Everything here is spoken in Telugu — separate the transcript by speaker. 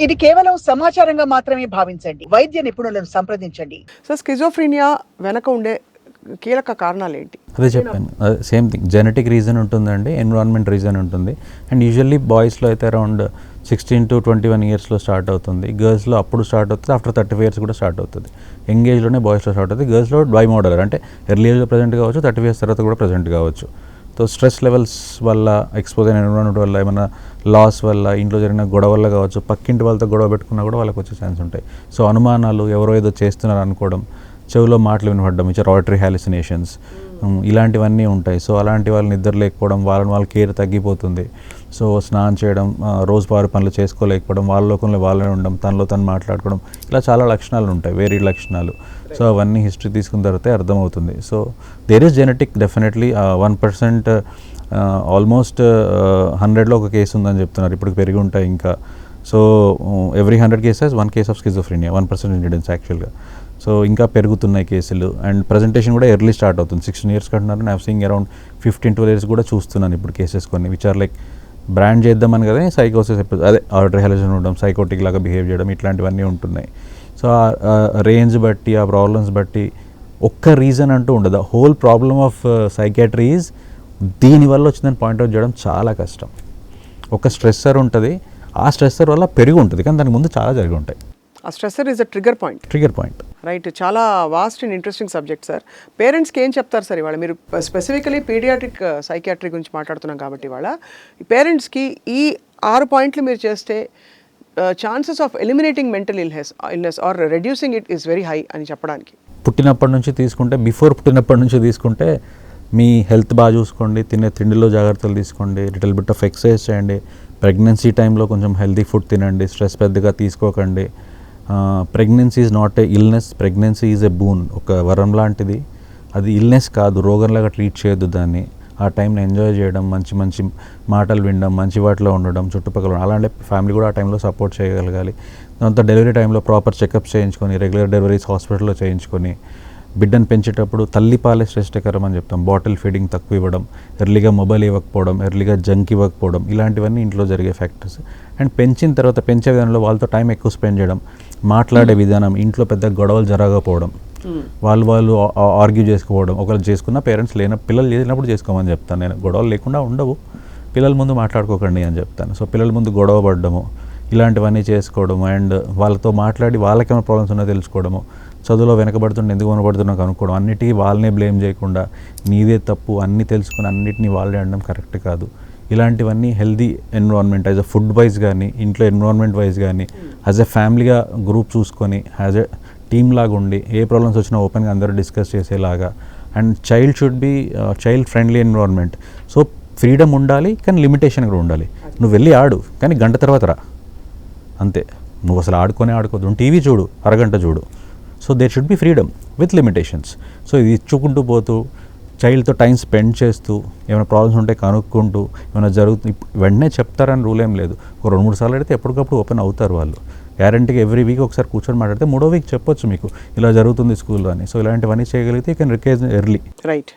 Speaker 1: ఇది కేవలం సమాచారంగా మాత్రమే భావించండి. వైద్య నిపుణులను సంప్రదించండి.
Speaker 2: సో స్కిజోఫ్రీనియా వెనక ఉండే కీలక కారణాలు ఏంటి?
Speaker 3: అదే చెప్పాను, సేమ్ థింగ్. జెనెటిక్ రీజన్ ఉంటుందండి, ఎన్విరాన్మెంట్ రీజన్ ఉంటుంది. అండ్ యూజువల్లీ బాయ్స్లో అయితే అరౌండ్ 16 to 21 ఇయర్స్లో స్టార్ట్ అవుతుంది. గర్ల్స్లో అప్పుడు స్టార్ట్ అవుతుంది, ఆఫ్టర్ 35 ఇయర్స్ కూడా స్టార్ట్ అవుతుంది. యంగ్ ఏజ్లోనే బాయ్స్లో స్టార్ట్ అవుతుంది. గర్ల్స్లో బైమోడలర్, అంటే ఎర్లీ ఏజ్లో ప్రజెంట్ కావచ్చు, 30 ఇయర్స్ తర్వాత కూడా ప్రజెంట్ కావచ్చు. సో స్ట్రెస్ లెవెల్స్ వల్ల, ఎక్స్పోజ్ అయిన ఎన్విరాన్మెంట్ వల్ల, ఏమైనా లాస్ వల్ల, ఇంట్లో జరిగిన గొడవ వల్ల కావచ్చు, పక్కింటి వాళ్ళతో గొడవ పెట్టుకున్నా కూడా వాళ్ళకి వచ్చే ఛాన్స్ ఉంటాయి. సో అనుమానాలు, ఎవరో ఏదో చేస్తున్నారు అనుకోవడం, చెవిలో మాటలు వినపడడం, ఆడిటరీ హాలిసినేషన్స్, ఇలాంటివన్నీ ఉంటాయి. సో అలాంటి వాళ్ళు నిద్ర లేకపోవడం, వాళ్ళ కేర్ తగ్గిపోతుంది. సో స్నానం చేయడం, రోజువారీ పనులు చేసుకోలేకపోవడం, వాళ్ళ లోకంలో వాళ్ళని ఉండడం, తనలో తను మాట్లాడుకోవడం, ఇలా చాలా లక్షణాలు ఉంటాయి, వేరే లక్షణాలు. సో అవన్నీ హిస్టరీ తీసుకున్న తర్వాతే అర్థమవుతుంది. So there is genetic definitely 1%, almost 100లో ఒక కేసు ఉందని చెప్తున్నారు. ఇప్పుడు పెరిగి ఉంటాయి ఇంకా. So every 100 cases 1 case of schizophrenia, 1% incidence యాక్చువల్గా. సో ఇంకా పెరుగుతున్నాయి కేసులు. అండ్ ప్రజెంటేషన్ కూడా ఎర్లీ స్టార్ట్ అవుతుంది. 16 years కంటున్నారు. నేను సీయింగ్ అరౌండ్ 15-12 years కూడా చూస్తున్నాను ఇప్పుడు కేసెస్ కొన్ని, విచ్ ఆర్ లైక్ బ్రాండ్ చేద్దామని కదా సైకోసిస్, అదే ఆడిటరీ హాలిసినేషన్ ఉండడం, సైకోటిక్ లాగా బిహేవ్ చేయడం, ఇట్లాంటివన్నీ ఉంటున్నాయి. సో ఆ రేంజ్ బట్టి, ఆ ప్రాబ్లమ్స్ బట్టి ఒక్క రీజన్ అంటూ ఉండదు. Whole problem of psychiatry is దీనివల్ల వచ్చిందని పాయింట్అవుట్ చేయడం చాలా కష్టం. ఒక స్ట్రెస్సర్ ఉంటుంది, ఆ స్ట్రెస్సర్ వల్ల పెరిగి ఉంటుంది, కానీ దానికి ముందు చాలా జరిగి ఉంటాయి.
Speaker 2: ఆ stressor is a trigger point. Right, చాలా vast and interesting subject sir. పేరెంట్స్కి ఏం చెప్తారు సార్ ఇవాళ? మీరు స్పెసిఫికలీ పీడియాట్రిక్ సైకియాట్రీ గురించి మాట్లాడుతున్నాం కాబట్టి ఇవాళ పేరెంట్స్కి ఈ 6 points మీరు చేస్తే chances of eliminating mental illness are reducing it is very high అని చెప్పడానికి.
Speaker 3: పుట్టినప్పటి నుంచి తీసుకుంటే, బిఫోర్ పుట్టినప్పటి నుంచి తీసుకుంటే, మీ హెల్త్ బాగా చూసుకోండి, తినే తిండిలో జాగ్రత్తలు తీసుకోండి, లిటిల్ బిట్ ఆఫ్ ఎక్సర్సైజ్ చేయండి, ప్రెగ్నెన్సీ టైంలో కొంచెం హెల్తీ ఫుడ్ తినండి, స్ట్రెస్ పెద్దగా తీసుకోకండి. Pregnancy is not a illness, pregnancy is a boon, ఒక వరం లాంటిది. అది ఇల్నెస్ కాదు, రోగంలాగా ట్రీట్ చేయొద్దు దాన్ని. ఆ టైంని ఎంజాయ్ చేయడం, మంచి మంచి మాటలు వినడం, మంచి వాటిలో ఉండడం, చుట్టుపక్కల అలాంటి ఫ్యామిలీ కూడా ఆ టైంలో సపోర్ట్ చేయగలగాలి. దాంతో డెలివరీ టైంలో ప్రాపర్ చెకప్స్ చేయించుకొని, రెగ్యులర్ డెలివరీస్ హాస్పిటల్లో చేయించుకొని, బిడ్డను పెంచేటప్పుడు తల్లిపాలే శ్రేష్టకరం అని చెప్తాం. బాటిల్ ఫీడింగ్ తక్కువ ఇవ్వడం, ఎర్లీగా మొబైల్ ఇవ్వకపోవడం, ఎర్లీగా జంక్ ఇవ్వకపోవడం, ఇలాంటివన్నీ ఇంట్లో జరిగే ఫ్యాక్టర్స్. అండ్ పెంచిన తర్వాత పెంచే విధానంలో వాళ్ళతో టైం ఎక్కువ స్పెండ్ చేయడం, మాట్లాడే విధానం, ఇంట్లో పెద్ద గొడవలు జరగకపోవడం, వాళ్ళు ఆర్గ్యూ చేసుకోవడం, ఒకరు చేసుకున్న పేరెంట్స్ పిల్లలు చేసినప్పుడు చేసుకోమని చెప్తాను నేను. గొడవలు లేకుండా ఉండవు, పిల్లల ముందు మాట్లాడుకోకండి అని చెప్తాను. సో పిల్లల ముందు గొడవ పడ్డము, ఇలాంటివన్నీ చేసుకోవడము, అండ్ వాళ్ళతో మాట్లాడి వాళ్ళకేమైనా ప్రాబ్లమ్స్ ఉన్నాయో తెలుసుకోవడము, చదువులో వెనకబడుతుంటే ఎందుకు వెనకబడుతున్నా కనుక్కోవడం, అన్నిటికీ వాళ్ళనే బ్లేమ్ చేయకుండా నీదే తప్పు అన్నీ తెలుసుకుని అన్నిటినీ వాళ్ళే అనడం కరెక్ట్ కాదు. ఇలాంటివన్నీ healthy environment as a food wise కానీ, ఇంట్లో ఎన్విరాన్మెంట్ వైజ్ కానీ, యాజ్ ఎ ఫ్యామిలీగా గ్రూప్ చూసుకొని, యాజ్ ఎ టీమ్ లాగా ఉండి, ఏ ప్రాబ్లమ్స్ వచ్చినా ఓపెన్గా అందరూ డిస్కస్ చేసేలాగా. And child should be child friendly environment. So freedom ఉండాలి, కానీ లిమిటేషన్ కూడా ఉండాలి. నువ్వు వెళ్ళి ఆడు, కానీ గంట తర్వాత రా, అంతే. నువ్వు అసలు ఆడుకోవద్దు. టీవీ చూడు, అరగంట చూడు. So there should be freedom with limitations. So ఇది ఇచ్చుకుంటూ పోతూ, చైల్డ్తో టైం స్పెండ్ చేస్తూ, ఏమైనా ప్రాబ్లమ్స్ ఉంటే కనుక్కుంటూ, ఏమైనా జరుగుతుంది వెంటనే చెప్తారని రూల్ ఏం లేదు. ఒక 2-3 సార్లు అయితే ఎప్పటికప్పుడు ఓపెన్ అవుతారు వాళ్ళు. గ్యారంటీగా ఎవ్రీ వీక్ ఒకసారి కూర్చొని మాట్లాడితే 3వ వీక్ చెప్పొచ్చు మీకు ఇలా జరుగుతుంది స్కూల్లో అని. సో ఇలాంటివన్నీ చేయగలిగితే you can recognize early.
Speaker 2: Right.